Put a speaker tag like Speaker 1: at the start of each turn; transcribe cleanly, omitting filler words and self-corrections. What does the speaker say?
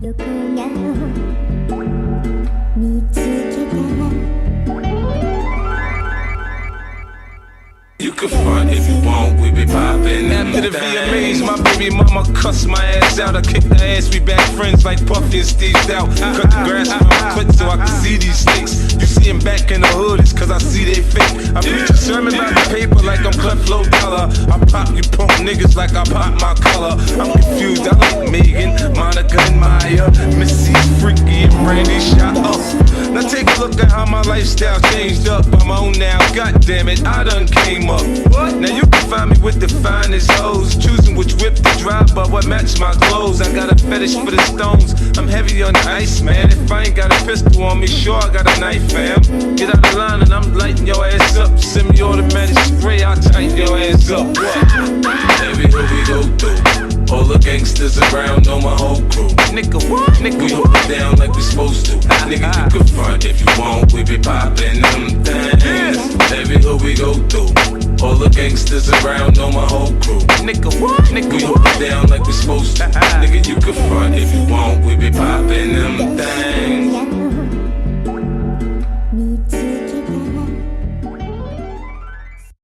Speaker 1: You can front if you want, we be poppin'.
Speaker 2: After the VMAs, my baby mama cussed my ass out. I kicked her ass, we back friends like Puffy and Steve out. Cut the grass from my foot so I can see these snakes. You see him back in the hood, it's cause I see they fake. I preach a sermon by the paper like I'm Cutflow Dollar. I pop you punk niggas like I pop my collar. I'm confused, I like Megan, Monica and Maya, Missy, Freaky and Brandy shot up. Now take a look at how my lifestyle changed up. I'm on now, god damn it, I done came up. What? Now you can find me with the finest hoes, choosing which whip to drive, but what match my clothes. I got a fetish for the stones, I'm heavy on the ice, man. If I ain't got a pistol on me, sure I got a knife, fam. Get out of line and I'm lighting your ass up. Semi-automatic spray, I'll tighten your ass up. What?
Speaker 1: Every hood we go through, all the gangsters around know my whole crew.
Speaker 2: Nigga, what? Nigga,
Speaker 1: we hold it down like we supposed to. Nigga, you can front if you want, we be poppin' them things. Every hood we go through, all the gangsters around know my whole crew.
Speaker 2: Nigga, what? Nigga,
Speaker 1: we hold it down like we supposed to. Nigga, you can front if you want, we be poppin' them things.